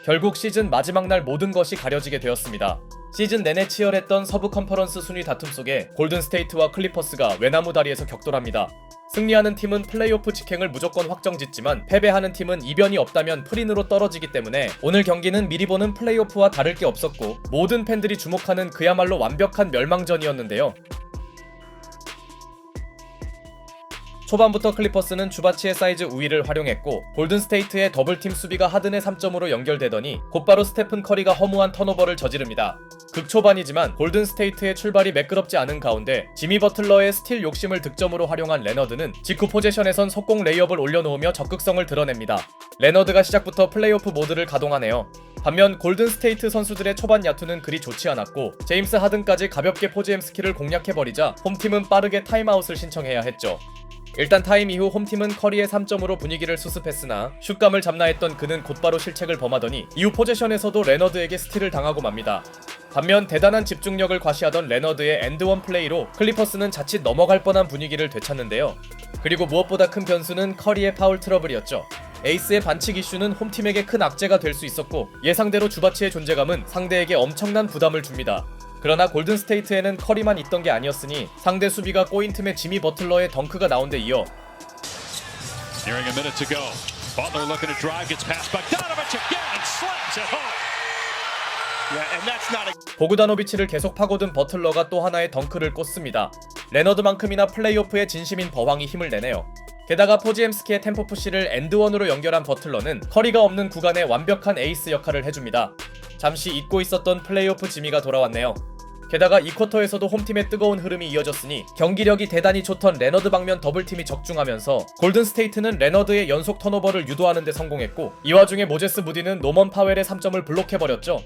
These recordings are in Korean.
결국 시즌 마지막 날 모든 것이 가려지게 되었습니다. 시즌 내내 치열했던 서부 컨퍼런스 순위 다툼 속에 골든스테이트와 클리퍼스가 외나무 다리에서 격돌합니다. 승리하는 팀은 플레이오프 직행을 무조건 확정짓지만 패배하는 팀은 이변이 없다면 플인으로 떨어지기 때문에 오늘 경기는 미리 보는 플레이오프와 다를 게 없었고 모든 팬들이 주목하는 그야말로 완벽한 멸망전이었는데요. 초반부터 클리퍼스는 주바치의 사이즈 우위를 활용했고 골든스테이트의 더블팀 수비가 하든의 3점으로 연결되더니 곧바로 스테픈 커리가 허무한 턴오버를 저지릅니다. 극초반이지만 골든스테이트의 출발이 매끄럽지 않은 가운데 지미 버틀러의 스틸 욕심을 득점으로 활용한 레너드는 직후 포제션에선 속공 레이업을 올려놓으며 적극성을 드러냅니다. 레너드가 시작부터 플레이오프 모드를 가동하네요. 반면 골든스테이트 선수들의 초반 야투는 그리 좋지 않았고 제임스 하든까지 가볍게 포즈엠 스킬을 공략해버리자 홈팀은 빠르게 타임아웃을 신청해야 했죠. 일단 타임 이후 홈팀은 커리의 3점으로 분위기를 수습했으나 슛감을 잡나 했던 그는 곧바로 실책을 범하더니 이후 포제션에서도 레너드에게 스틸을 당하고 맙니다. 반면 대단한 집중력을 과시하던 레너드의 엔드원 플레이로 클리퍼스는 자칫 넘어갈 뻔한 분위기를 되찾는데요. 그리고 무엇보다 큰 변수는 커리의 파울 트러블이었죠. 에이스의 반칙 이슈는 홈팀에게 큰 악재가 될 수 있었고 예상대로 주바치의 존재감은 상대에게 엄청난 부담을 줍니다. 그러나 골든스테이트에는 커리만 있던 게 아니었으니 상대 수비가 꼬인 틈에 지미 버틀러의 덩크가 나온 데 이어 보그다노비치를 계속 파고든 버틀러가 또 하나의 덩크를 꽂습니다. 레너드만큼이나 플레이오프의 진심인 버황이 힘을 내네요. 게다가 포지엠스키의 템포 푸시를 엔드원으로 연결한 버틀러는 커리가 없는 구간에 완벽한 에이스 역할을 해줍니다. 잠시 잊고 있었던 플레이오프 지미가 돌아왔네요. 게다가 이 쿼터에서도 홈팀의 뜨거운 흐름이 이어졌으니 경기력이 대단히 좋던 레너드 방면 더블팀이 적중하면서 골든스테이트는 레너드의 연속 턴오버를 유도하는 데 성공했고 이 와중에 모제스 무디는 노먼 파웰의 3점을 블록해버렸죠.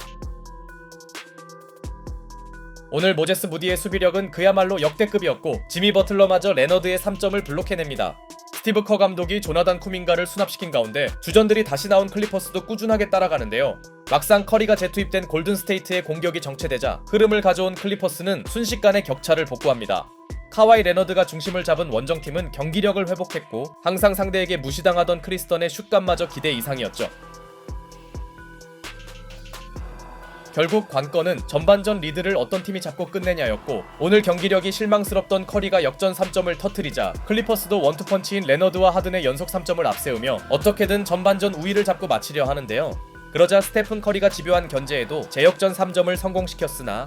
오늘 모제스 무디의 수비력은 그야말로 역대급이었고 지미 버틀러마저 레너드의 3점을 블록해냅니다. 스티브 커 감독이 조나단 쿠민가를 수납시킨 가운데 주전들이 다시 나온 클리퍼스도 꾸준하게 따라가는데요. 막상 커리가 재투입된 골든스테이트의 공격이 정체되자 흐름을 가져온 클리퍼스는 순식간에 격차를 복구합니다. 카와이 레너드가 중심을 잡은 원정팀은 경기력을 회복했고 항상 상대에게 무시당하던 크리스턴의 슛감마저 기대 이상이었죠. 결국 관건은 전반전 리드를 어떤 팀이 잡고 끝내냐였고 오늘 경기력이 실망스럽던 커리가 역전 3점을 터뜨리자 클리퍼스도 원투펀치인 레너드와 하든의 연속 3점을 앞세우며 어떻게든 전반전 우위를 잡고 마치려 하는데요. 그러자 스테픈 커리가 집요한 견제에도 제역전 3점을 성공시켰으나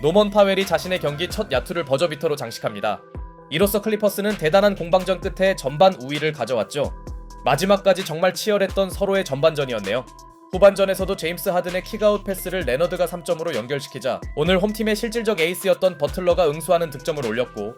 노먼 파웰이 자신의 경기 첫 야투를 버저비터로 장식합니다. 이로써 클리퍼스는 대단한 공방전 끝에 전반 우위를 가져왔죠. 마지막까지 정말 치열했던 서로의 전반전이었네요. 후반전에서도 제임스 하든의 킥아웃 패스를 레너드가 3점으로 연결시키자 오늘 홈팀의 실질적 에이스였던 버틀러가 응수하는 득점을 올렸고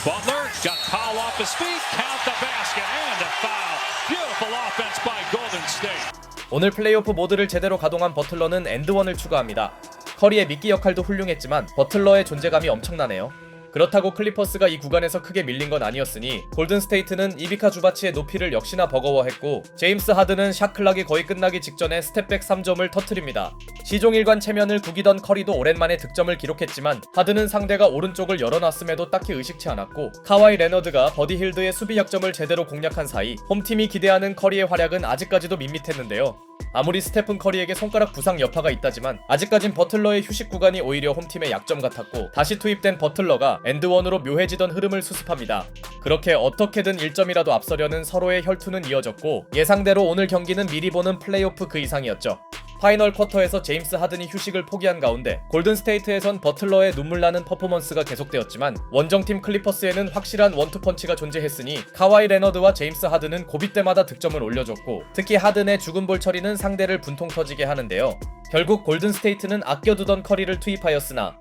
Butler got Powell off his feet, count the basket and a foul. Beautiful offense by Golden State. 오늘 플레이오프 모드를 제대로 가동한 버틀러는 엔드원을 추가합니다. 커리의 미끼 역할도 훌륭했지만 버틀러의 존재감이 엄청나네요. 그렇다고 클리퍼스가 이 구간에서 크게 밀린 건 아니었으니 골든스테이트는 이비카 주바치의 높이를 역시나 버거워했고 제임스 하든은 샷 클락이 거의 끝나기 직전에 스텝백 3점을 터뜨립니다. 시종일관 체면을 구기던 커리도 오랜만에 득점을 기록했지만 하든은 상대가 오른쪽을 열어놨음에도 딱히 의식치 않았고 카와이 레너드가 버디 힐드의 수비 약점을 제대로 공략한 사이 홈팀이 기대하는 커리의 활약은 아직까지도 밋밋했는데요. 아무리 스테픈 커리에게 손가락 부상 여파가 있다지만 아직까진 버틀러의 휴식 구간이 오히려 홈팀의 약점 같았고 다시 투입된 버틀러가 엔드원으로 묘해지던 흐름을 수습합니다. 그렇게 어떻게든 1점이라도 앞서려는 서로의 혈투는 이어졌고 예상대로 오늘 경기는 미리 보는 플레이오프 그 이상이었죠. 파이널 쿼터에서 제임스 하든이 휴식을 포기한 가운데 골든스테이트에선 버틀러의 눈물나는 퍼포먼스가 계속되었지만 원정팀 클리퍼스에는 확실한 원투펀치가 존재했으니 카와이 레너드와 제임스 하든은 고비 때마다 득점을 올려줬고 특히 하든의 죽은 볼 처리는 상대를 분통 터지게 하는데요. 결국 골든스테이트는 아껴두던 커리를 투입하였으나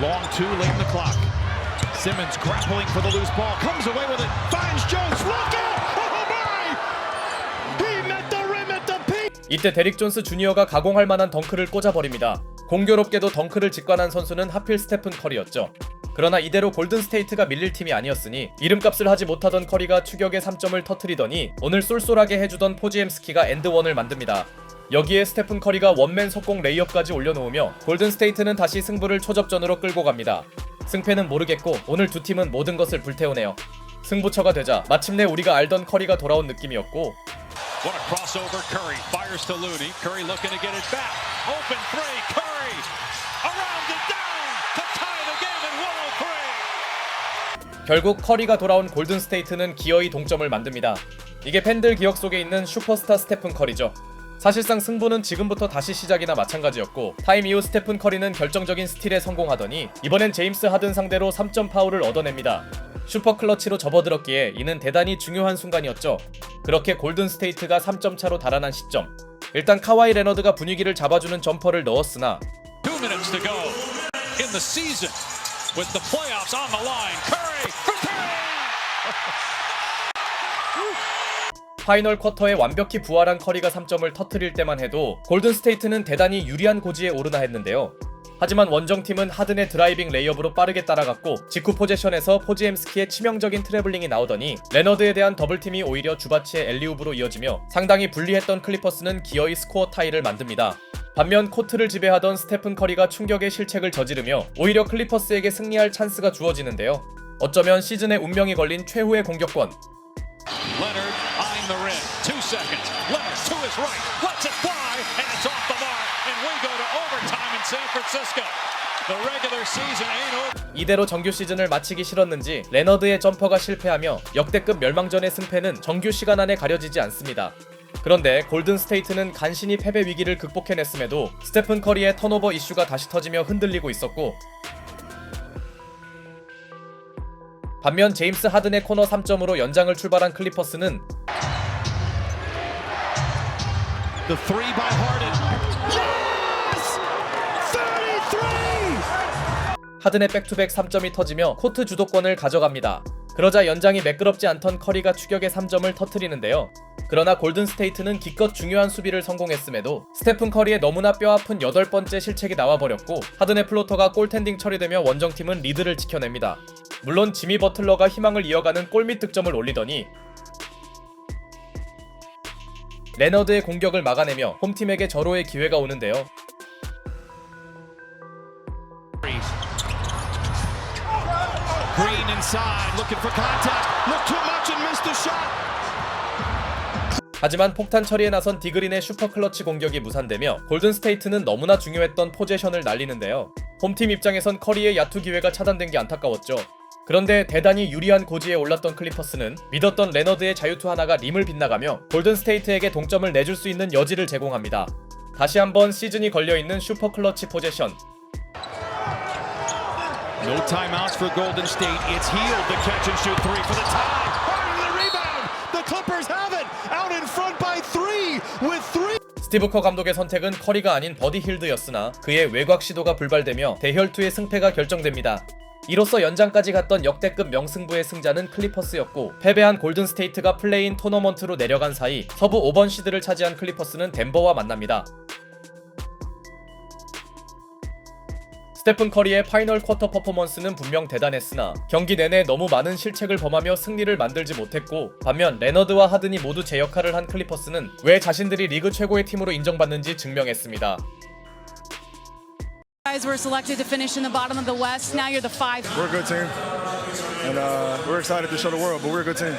Long two late in the clock. Simmons grappling for the loose ball, comes away with it, finds Jones, look out! Oh my! He met the rim at the peak. 이때 데릭 존스 주니어가 가공할 만한 덩크를 꽂아버립니다. 공교롭게도 덩크를 직관한 선수는 하필 스테픈 커리였죠. 그러나 이대로 골든스테이트가 밀릴 팀이 아니었으니 이름값을 하지 못하던 커리가 추격의 3점을 터뜨리더니 오늘 쏠쏠하게 해주던 포지엠스키가 엔드원을 만듭니다. 여기에 스테픈 커리가 원맨 속공 레이업까지 올려놓으며 골든스테이트는 다시 승부를 초접전으로 끌고 갑니다. 승패는 모르겠고 오늘 두 팀은 모든 것을 불태우네요. 승부처가 되자 마침내 우리가 알던 커리가 돌아온 느낌이었고 What a crossover. Curry fires to Looney. Curry looking to get it back. Open three. Curry around it down to tie the game at 103. 결국 커리가 돌아온 골든스테이트는 기어이 동점을 만듭니다. 이게 팬들 기억 속에 있는 슈퍼스타 스테픈 커리죠. 사실상 승부는 지금부터 다시 시작이나 마찬가지였고 타임 이후 스테픈 커리는 결정적인 스틸에 성공하더니 이번엔 제임스 하든 상대로 3점 파울을 얻어냅니다. 슈퍼 클러치로 접어들었기에 이는 대단히 중요한 순간이었죠. 그렇게 골든스테이트가 3점 차로 달아난 시점. 일단 카와이 레너드가 분위기를 잡아주는 점퍼를 넣었으나 2 minutes to go in the season with the playoffs on the line. Curry for three. 파이널 쿼터에 완벽히 부활한 커리가 3점을 터뜨릴 때만 해도 골든스테이트는 대단히 유리한 고지에 오르나 했는데요. 하지만 원정팀은 하든의 드라이빙 레이업으로 빠르게 따라갔고 직후 포제션에서 포지엠스키의 치명적인 트래블링이 나오더니 레너드에 대한 더블팀이 오히려 주바치의 엘리웁으로 이어지며 상당히 불리했던 클리퍼스는 기어이 스코어 타이를 만듭니다. 반면 코트를 지배하던 스테픈 커리가 충격의 실책을 저지르며 오히려 클리퍼스에게 승리할 찬스가 주어지는데요. 어쩌면 시즌의 운명이 걸린 최후의 공격권. Leonard eyeing the rim. 2 seconds. Leonard to his right. Lets it fly and it's off the mark. And we go to overtime in San Francisco. The regular season ain't over. 이대로 정규 시즌을 마치기 싫었는지 레너드의 점퍼가 실패하며 역대급 멸망전의 승패는 정규 시간 안에 가려지지 않습니다. 그런데 골든스테이트는 간신히 패배 위기를 극복해냈음에도 스테픈 커리의 턴오버 이슈가 다시 터지며 흔들리고 있었고 반면 제임스 하든의 코너 3점으로 연장을 출발한 클리퍼스는 The three by Harden. Yes! 33! 하든의 백투백 3점이 터지며 코트 주도권을 가져갑니다. 그러자 연장이 매끄럽지 않던 커리가 추격의 3점을 터뜨리는데요. 그러나 골든스테이트는 기껏 중요한 수비를 성공했음에도 스테픈 커리의 너무나 뼈아픈 8번째 실책이 나와버렸고 하든의 플로터가 골텐딩 처리되며 원정팀은 리드를 지켜냅니다. 물론 지미 버틀러가 희망을 이어가는 골밑 득점을 올리더니 레너드의 공격을 막아내며 홈팀에게 절호의 기회가 오는데요. Green inside, looking for contact. Looked too much and missed the shot. 하지만 폭탄 처리에 나선 디그린의 슈퍼 클러치 공격이 무산되며 골든스테이트는 너무나 중요했던 포제션을 날리는데요. 홈팀 입장에선 커리의 야투 기회가 차단된 게 안타까웠죠. 그런데 대단히 유리한 고지에 올랐던 클리퍼스는 믿었던 레너드의 자유투 하나가 림을 빗나가며 골든스테이트에게 동점을 내줄 수 있는 여지를 제공합니다. 다시 한번 시즌이 걸려있는 슈퍼 클러치 포제션. No timeouts for Golden State. It's Hield the catch and shoot three for the tie. Harden the rebound. The Clippers have it. Out in front by 3 with 3. 스티브 커 감독의 선택은 커리가 아닌 버디 힐드였으나 그의 외곽 시도가 불발되며 대혈투의 승패가 결정됩니다. 이로써 연장까지 갔던 역대급 명승부의 승자는 클리퍼스였고 패배한 골든스테이트가 플레이인 토너먼트로 내려간 사이 서부 5번 시드를 차지한 클리퍼스는 덴버와 만납니다. 스테픈 커리의 파이널 쿼터 퍼포먼스는 분명 대단했으나 경기 내내 너무 많은 실책을 범하며 승리를 만들지 못했고 반면 레너드와 하든이 모두 제 역할을 한 클리퍼스는 왜 자신들이 리그 최고의 팀으로 인정받는지 증명했습니다. Guys were selected to finish in the bottom of the West. Now you're the 5. We're a good team, and we're excited to show the world, but we're a good team.